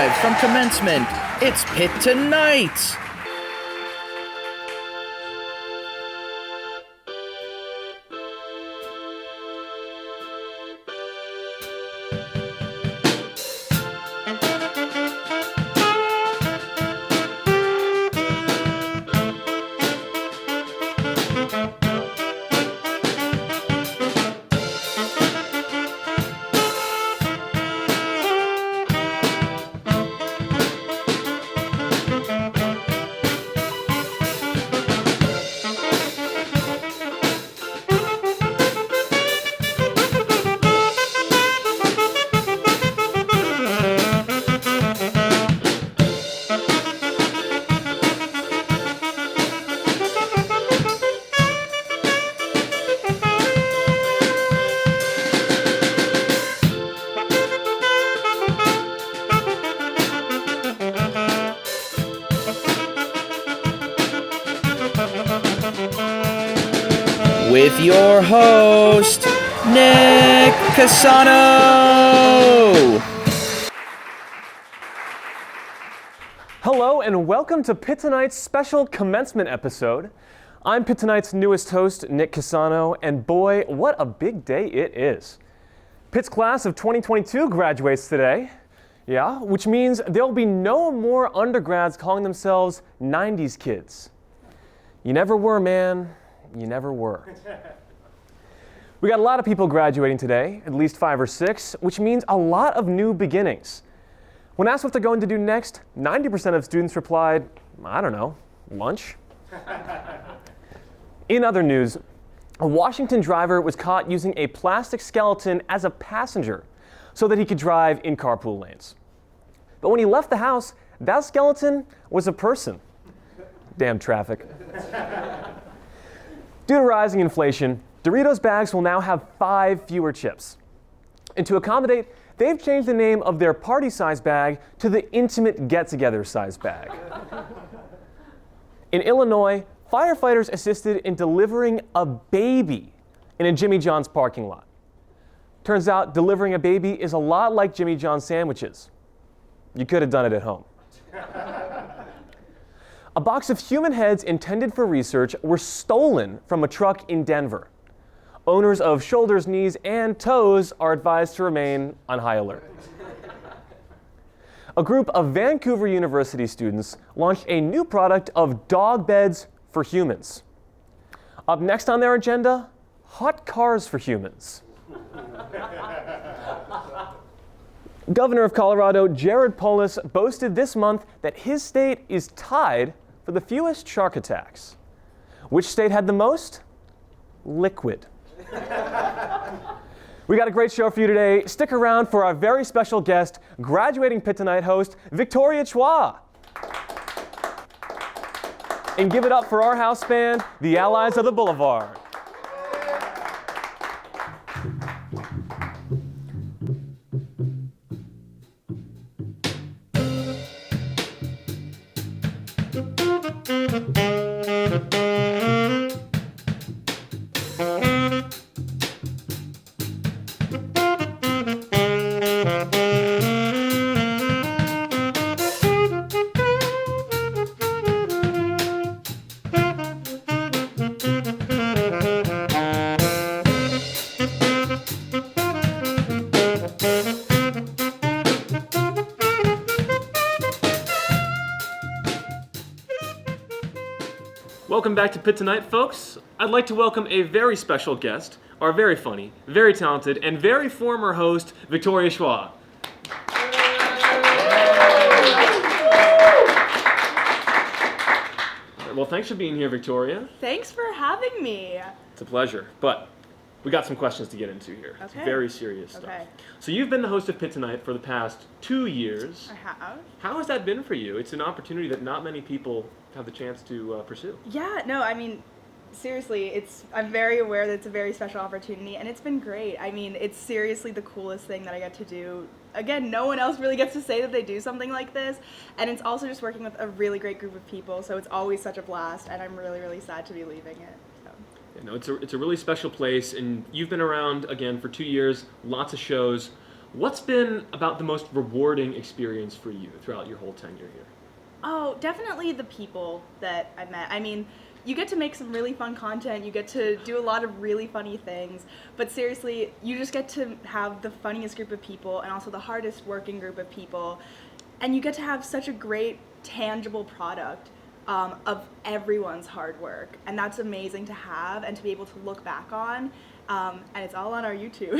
live from Commencement, it's Pitt Tonight! With your host, Nick Casano! Hello and welcome to Pitt Tonight's special commencement episode. I'm Pitt Tonight's newest host, Nick Casano, and boy, what a big day it is. Pitt's class of 2022 graduates today. Yeah, which means there'll be no more undergrads calling themselves 90s kids. You never were, man. You never were. We got a lot of people graduating today, at least 5 or 6, which means a lot of new beginnings. When asked what they're going to do next, 90% of students replied, I don't know, lunch? In other news, a Washington driver was caught using a plastic skeleton as a passenger so that he could drive in carpool lanes. But when he left the house, that skeleton was a person. Damn traffic. Due to rising inflation, Doritos bags will now have 5 fewer chips. And to accommodate, they've changed the name of their party size bag to the intimate get-together size bag. In Illinois, firefighters assisted in delivering a baby in a Jimmy John's parking lot. Turns out delivering a baby is a lot like Jimmy John's sandwiches. You could have done it at home. A box of human heads intended for research were stolen from a truck in Denver. Owners of shoulders, knees, and toes are advised to remain on high alert. A group of Vancouver University students launched a new product of dog beds for humans. Up next on their agenda, hot cars for humans. Governor of Colorado, Jared Polis, boasted this month that his state is tied for the fewest shark attacks. Which state had the most? Liquid. We got a great show for you today. Stick around for our very special guest, graduating Pitt Tonight host, Victoria Chua. And give it up for our house band, the Allies of the Boulevard. Welcome back to Pitt Tonight, folks. I'd like to welcome a very special guest, our very funny, very talented, and very former host, Victoria Chua. Well, thanks for being here, Victoria. Thanks for having me. It's a pleasure. But we got some questions to get into here. Okay. It's very serious stuff. Okay. So you've been the host of Pitt Tonight for the past 2 years. I have. How has that been for you? It's an opportunity that not many people have the chance to pursue. Yeah, no, I mean, seriously, I'm very aware that it's a very special opportunity, and it's been great. I mean, it's seriously the coolest thing that I get to do. Again, no one else really gets to say that they do something like this, and it's also just working with a really great group of people, so it's always such a blast, and I'm really, really sad to be leaving it. So. You know, it's a really special place, and you've been around, again, for 2 years, lots of shows. What's been about the most rewarding experience for you throughout your whole tenure here? Oh, definitely the people that I've met. I mean, you get to make some really fun content, you get to do a lot of really funny things, but seriously, you just get to have the funniest group of people and also the hardest working group of people, and you get to have such a great, tangible product of everyone's hard work, and that's amazing to have and to be able to look back on. And it's all on our YouTube.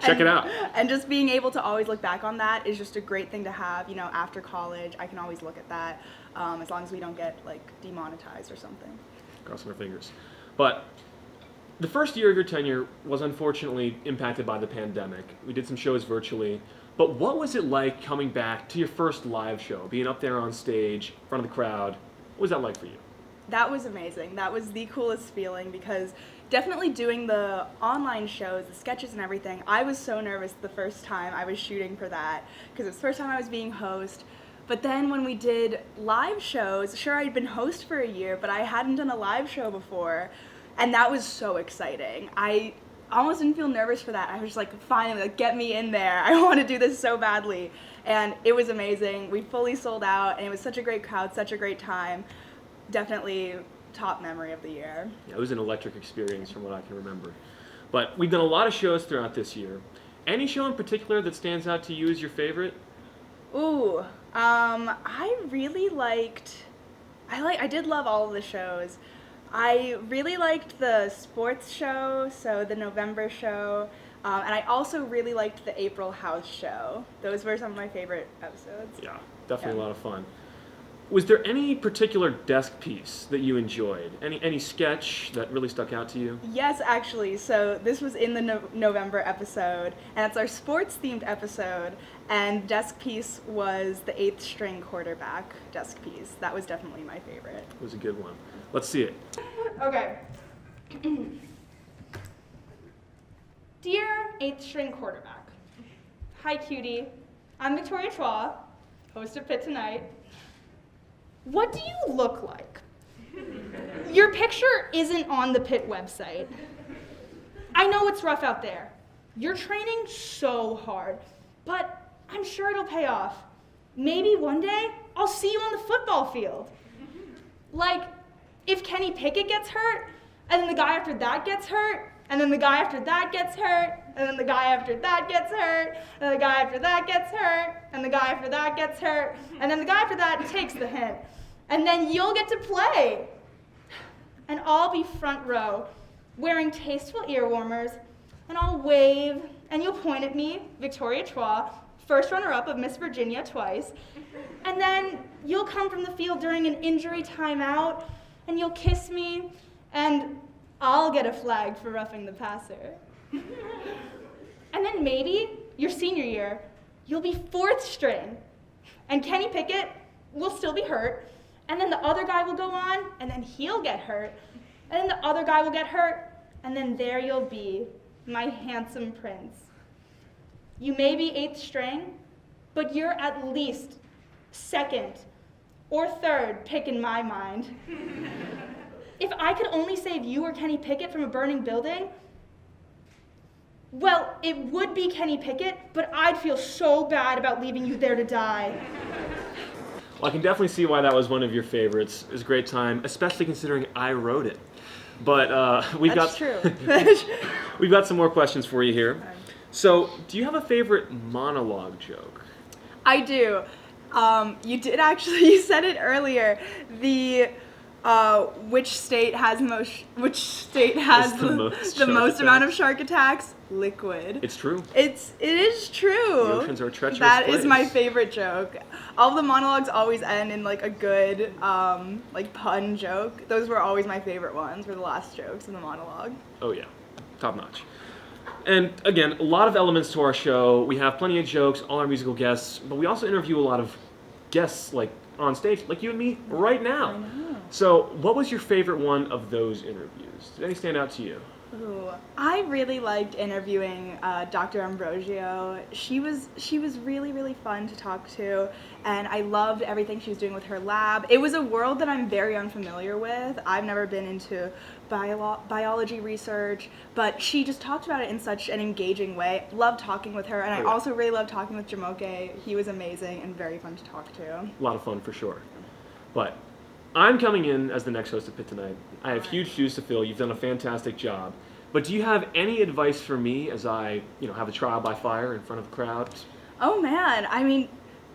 Check it out. And just being able to always look back on that is just a great thing to have. You know, after college, I can always look at that, as long as we don't get like demonetized or something. Crossing our fingers. But the first year of your tenure was unfortunately impacted by the pandemic. We did some shows virtually. But what was it like coming back to your first live show, being up there on stage, in front of the crowd? What was that like for you? That was amazing. That was the coolest feeling because definitely doing the online shows, the sketches and everything, I was so nervous the first time I was shooting for that because it was the first time I was being host. But then when we did live shows, sure, I'd been host for a year, but I hadn't done a live show before, and that was so exciting. I almost didn't feel nervous for that. I was just like, finally, like, get me in there. I want to do this so badly. And it was amazing. We fully sold out, and it was such a great crowd, such a great time. Definitely top memory of the year. Yeah, it was an electric experience from what I can remember. But we've done a lot of shows throughout this year. Any show in particular that stands out to you as your favorite? Ooh, I really I did love all of the shows. I really liked the sports show, so the November show, and I also really liked the April house show. Those were some of my favorite episodes. Yeah, definitely a lot of fun. Was there any particular desk piece that you enjoyed? Any sketch that really stuck out to you? Yes, actually. So this was in the November episode, and it's our sports-themed episode, and desk piece was the 8th string quarterback desk piece. That was definitely my favorite. It was a good one. Let's see it. Okay. Dear 8th string quarterback, hi cutie, I'm Victoria Chua, host of Pitt Tonight. What do you look like? Your picture isn't on the Pitt website. I know it's rough out there. You're training so hard, but I'm sure it'll pay off. Maybe one day I'll see you on the football field. Like, if Kenny Pickett gets hurt, and then the guy after that gets hurt, and then the guy after that gets hurt, and then the guy after that gets hurt, and the guy after that gets hurt, and the guy after that gets hurt, and then the guy after that takes the hint. And then you'll get to play. And I'll be front row, wearing tasteful ear warmers, and I'll wave, and you'll point at me, Victoria Chua, first runner-up of Miss Virginia twice, and then you'll come from the field during an injury timeout, and you'll kiss me, and I'll get a flag for roughing the passer. And then maybe, your senior year, you'll be 4th string, and Kenny Pickett will still be hurt, and then the other guy will go on, and then he'll get hurt, and then the other guy will get hurt, and then there you'll be, my handsome prince. You may be 8th string, but you're at least 2nd or 3rd pick in my mind. If I could only save you or Kenny Pickett from a burning building, well, it would be Kenny Pickett, but I'd feel so bad about leaving you there to die. Well, I can definitely see why that was one of your favorites. It was a great time, especially considering I wrote it. But That's true. we've got some more questions for you here. So, do you have a favorite monologue joke? I do. You did actually, you said it earlier. The which state has the most amount of shark attacks? Liquid. It's true. It is true. The oceans are a treacherous That place. is my favorite joke. All the monologues always end in like a good like pun joke. Those were always my favorite ones. Were the last jokes in the monologue. Oh yeah, top notch. And again, a lot of elements to our show. We have plenty of jokes, all our musical guests, but we also interview a lot of guests like on stage, like you and me right now. I know. So, what was your favorite one of those interviews? Did any stand out to you? Ooh, I really liked interviewing Dr. Ambrosio. She was really, really fun to talk to, and I loved everything she was doing with her lab. It was a world that I'm very unfamiliar with. I've never been into biology research, but she just talked about it in such an engaging way. Loved talking with her, and I also really loved talking with Jamoke. He was amazing and very fun to talk to. A lot of fun for sure. But I'm coming in as the next host of Pitt Tonight. I have huge shoes to fill. You've done a fantastic job. But do you have any advice for me as I, have a trial by fire in front of a crowd? Oh man, I mean,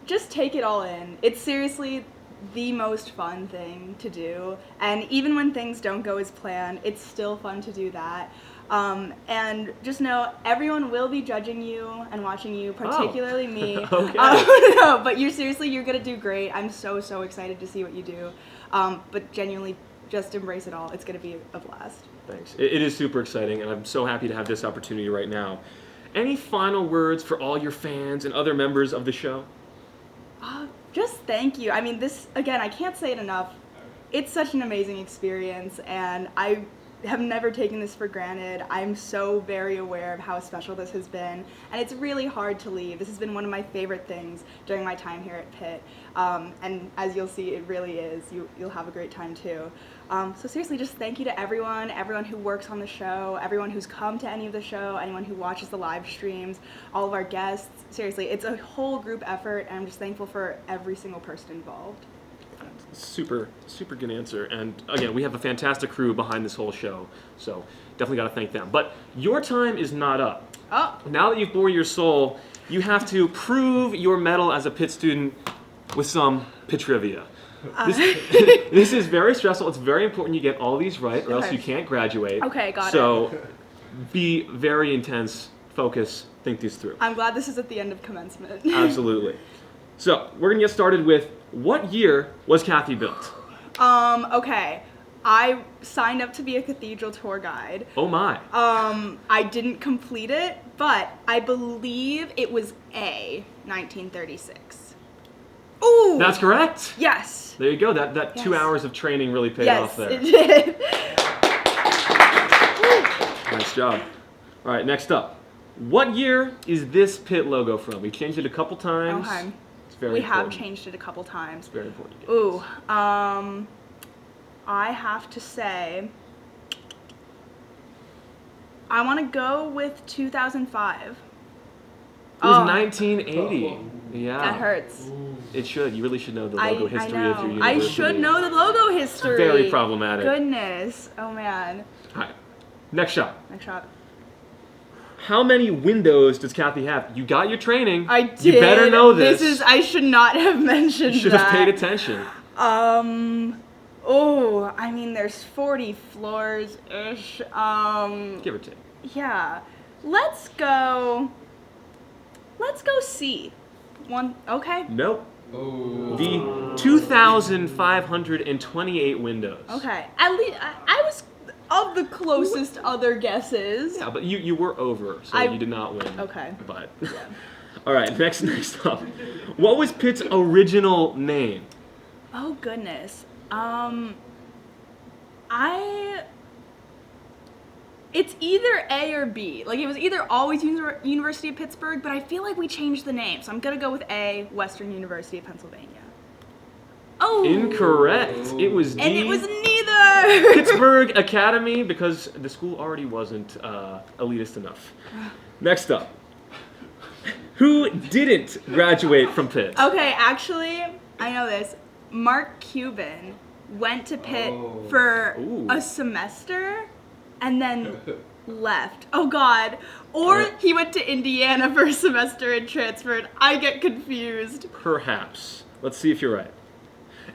just take it all in. It's seriously the most fun thing to do. And even when things don't go as planned, it's still fun to do that. And just know everyone will be judging you and watching you, particularly me. Okay. No, but you're gonna do great. I'm so excited to see what you do. But genuinely, just embrace it all. It's gonna be a blast. Thanks. It is super exciting, and I'm so happy to have this opportunity right now. Any final words for all your fans and other members of the show? Just thank you. I mean, this, again, I can't say it enough. It's such an amazing experience, and I have never taken this for granted. I'm so very aware of how special this has been, and it's really hard to leave. This has been one of my favorite things during my time here at Pitt, and as you'll see, it really is. You'll have a great time too. So seriously, just thank you to everyone who works on the show, everyone who's come to any of the show, anyone who watches the live streams, all of our guests. Seriously, it's a whole group effort, and I'm just thankful for every single person involved. Super good answer. And again, we have a fantastic crew behind this whole show, so definitely got to thank them. But your time is not up. Oh. Now that you've bore your soul, you have to prove your mettle as a Pitt student with some Pitt trivia. This is very stressful. It's very important you get all these right, or else you can't graduate. Okay, got it. So be very intense, focus, think these through. I'm glad this is at the end of commencement. Absolutely. So we're going to get started with, what year was Kathy built? Okay. I signed up to be a cathedral tour guide. Oh my. I didn't complete it, but I believe it was 1936. Ooh! That's correct. Yes. There you go. That 2 hours of training really paid off there. Yes, it did. Nice job. All right, next up. What year is this Pitt logo from? We changed it a couple times. Okay. It's very We important. have changed it a couple times. It's very important. Ooh, I have to say, I want to go with 2005. It was 1980. Yeah. That hurts. It should. You really should know the logo history I know. of your university. I should know the logo history. Very problematic. Goodness. Oh, man. All right. Next shot. Next shot. How many windows does Kathy have? You got your training. I did. You better know this. I should not have mentioned You should have paid attention. Oh, I mean, there's 40 floors-ish. Give or take. Yeah. Let's go C. One, okay. Nope. Oh. The 2,528 windows. Okay. At least, I was of the closest other guesses. Yeah, but you were over, so you did not win. Okay. But, Yeah. all right, next up. What was Pitt's original name? Oh, goodness. It's either A or B. Like, it was either always University of Pittsburgh, but I feel like we changed the name, so I'm gonna go with A, Western University of Pennsylvania. Oh! Incorrect. It was D. And it was neither! Pittsburgh Academy, because the school already wasn't elitist enough. Next up. Who didn't graduate from Pitt? Okay, actually, I know this. Mark Cuban went to Pitt for a semester and then left. Oh, God. Or he went to Indiana for a semester and transferred. I get confused. Perhaps. Let's see if you're right.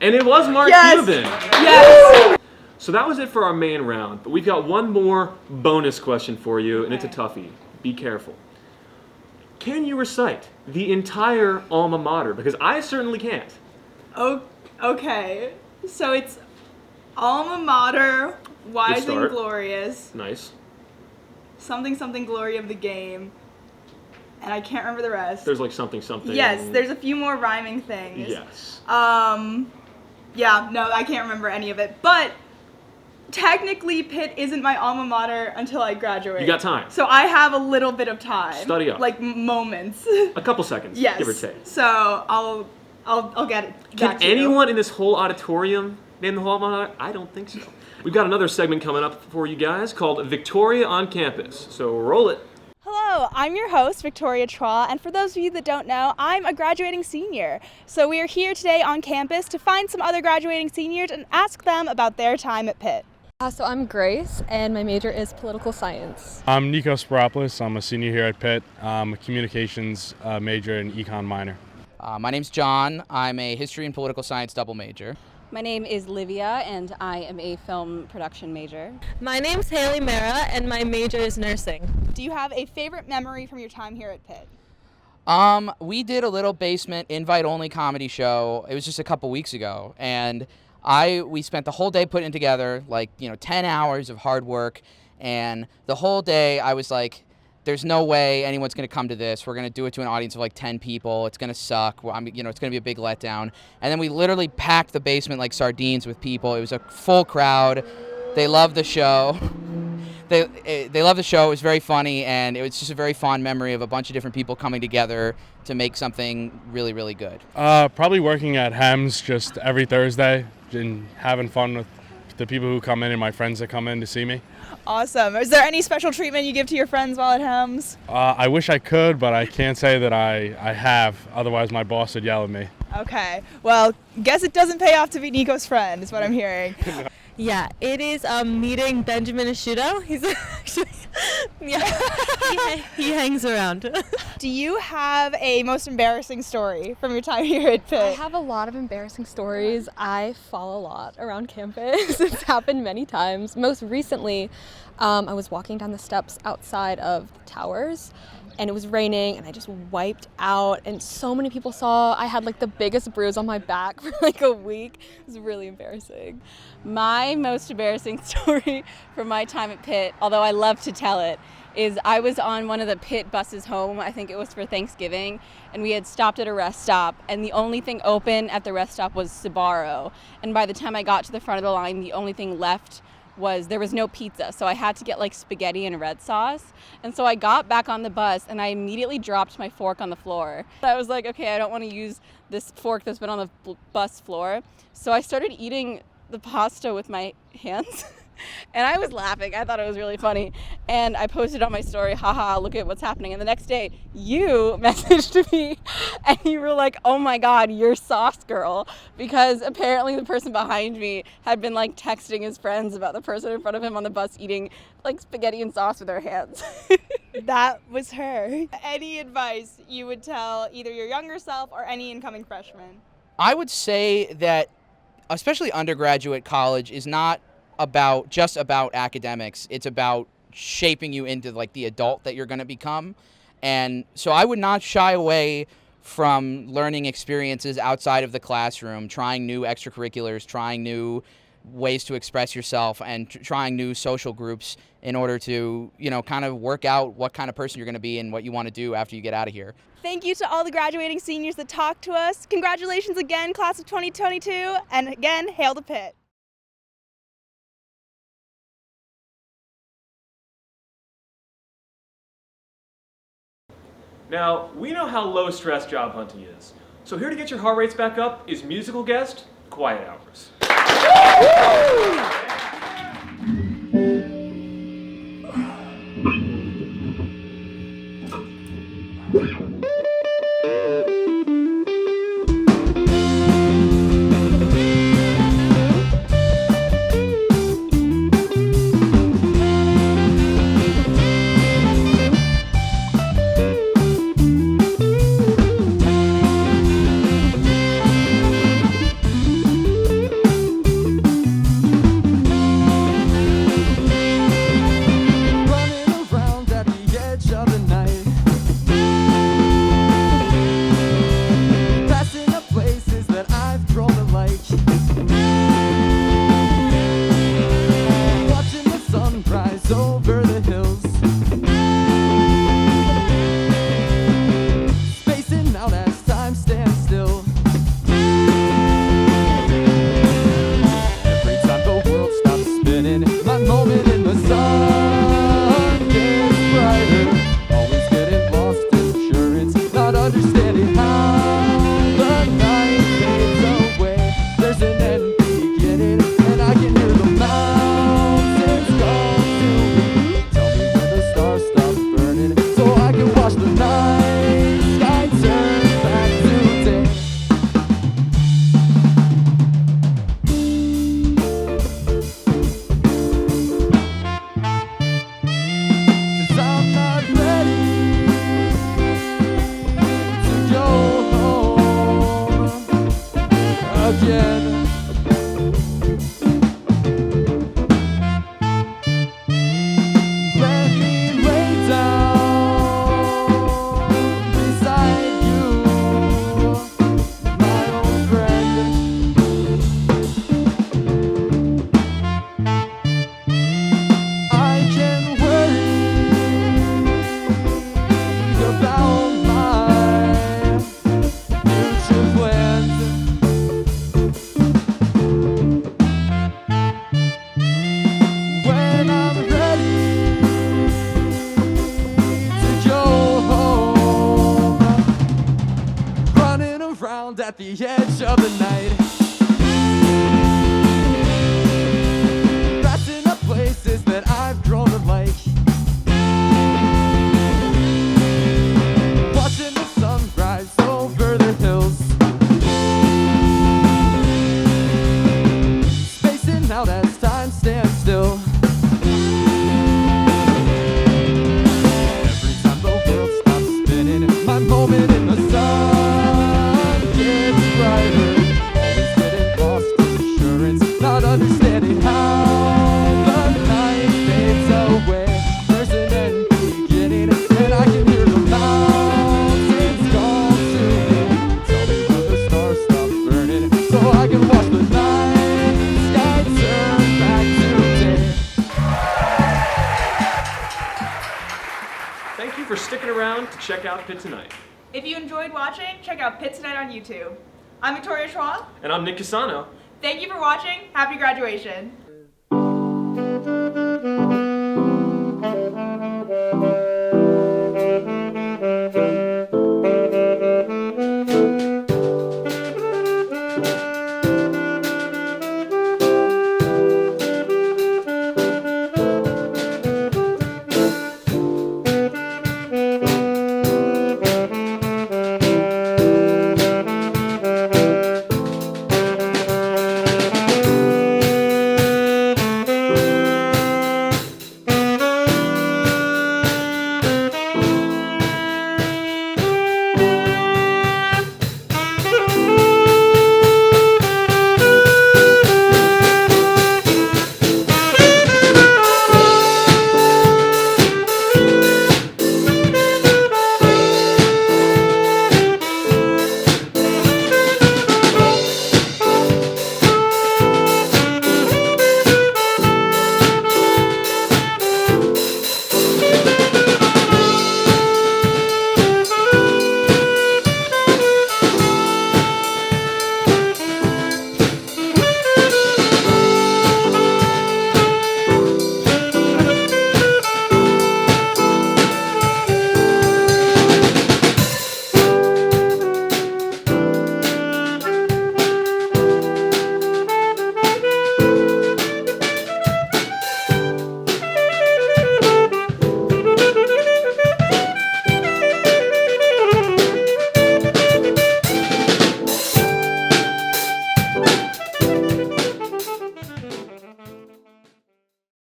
And it was Mark Cuban. Yes. So that was it for our main round, but we've got one more bonus question for you, and it's a toughie. Be careful. Can you recite the entire alma mater? Because I certainly can't. Oh, okay. So it's alma mater, wise and glorious. Nice. Something, something, glory of the game. And I can't remember the rest. There's like something, something. Yes, there's a few more rhyming things. Yes. Yeah, no, I can't remember any of it. But technically Pitt isn't my alma mater until I graduate. You got time. So I have a little bit of time. Study up. Like moments. A couple seconds, Yes. give or take. So I'll get it Can back to you. anyone in this whole auditorium name the whole alma mater? I don't think so. We've got another segment coming up for you guys called Victoria on Campus. So roll it. Hello, I'm your host, Victoria Traw, and for those of you that don't know, I'm a graduating senior. So we are here today on campus to find some other graduating seniors and ask them about their time at Pitt. So I'm Grace, and my major is political science. I'm Nico Sparopoulos. I'm a senior here at Pitt. I'm a communications major and econ minor. My name's John. I'm a history and political science double major. My name is Livia, and I am a film production major. My name's Haley Mara, and my major is nursing. Do you have a favorite memory from your time here at Pitt? We did a little basement invite-only comedy show. It was just a couple weeks ago, and we spent the whole day putting it together, 10 hours of hard work, and the whole day I was like, there's no way anyone's going to come to this. We're going to do it to an audience of 10 people. It's going to suck. It's going to be a big letdown. And then we literally packed the basement like sardines with people. It was a full crowd. They loved the show. They loved the show. It was very funny, and it was just a very fond memory of a bunch of different people coming together to make something really, really good. Probably working at Hems just every Thursday and having fun with the people who come in and my friends that come in to see me. Awesome. Is there any special treatment you give to your friends while at Hems? I wish I could, but I can't say that I have. Otherwise, my boss would yell at me. Okay. Well, guess it doesn't pay off to be Nico's friend, is what I'm hearing. Yeah, it is meeting Benjamin Asciutto. He's actually, he hangs around. Do you have a most embarrassing story from your time here at Pitt? I have a lot of embarrassing stories. I fall a lot around campus. It's happened many times. Most recently, I was walking down the steps outside of the towers, and it was raining, and I just wiped out, and so many people saw. I had the biggest bruise on my back for a week. It was really embarrassing. My most embarrassing story from my time at Pitt, although I love to tell it, is I was on one of the Pitt buses home. I think it was for Thanksgiving, and we had stopped at a rest stop, and the only thing open at the rest stop was Sbarro. And by the time I got to the front of the line, the only thing left there was no pizza, so I had to get spaghetti and red sauce. And so I got back on the bus, and I immediately dropped my fork on the floor. I was like, okay, I don't want to use this fork that's been on the bus floor. So I started eating the pasta with my hands. And I was laughing. I thought it was really funny. And I posted on my story, haha, look at what's happening. And the next day, you messaged me and you were like, oh my God, you're sauce girl. Because apparently the person behind me had been texting his friends about the person in front of him on the bus eating spaghetti and sauce with their hands. That was her. Any advice you would tell either your younger self or any incoming freshman? I would say that especially undergraduate college is not just about academics. It's about shaping you into the adult that you're going to become. And so I would not shy away from learning experiences outside of the classroom, trying new extracurriculars, trying new ways to express yourself, and trying new social groups in order to, kind of work out what kind of person you're going to be and what you want to do after you get out of here. Thank you to all the graduating seniors that talked to us. Congratulations again, class of 2022, and again, hail to Pitt. Now, we know how low-stress job hunting is. So here to get your heart rates back up is musical guest, Quiet Hours. again. Let me lay down beside you, my old friend. I can worry about my future plans. When I'm ready to go home, running around at the edge of the night, passing up places that I've grown to like, watching the sunrise over the hills, spacing out as time stands still. Every time the world stops spinning, my moment in the sun gets brighter. Always getting lost in assurance, not understanding how the night fades away. There's an end beginning, and I can hear the mountains call to me. Tell me when the stars stop burning, so I can watch the night sky turn back to day. Thank you for sticking around to check out Pitt Tonight. If you enjoyed watching, check out Pitt Tonight on YouTube. I'm Victoria Schwab. And I'm Nick Casano. Thank you for watching. Happy graduation.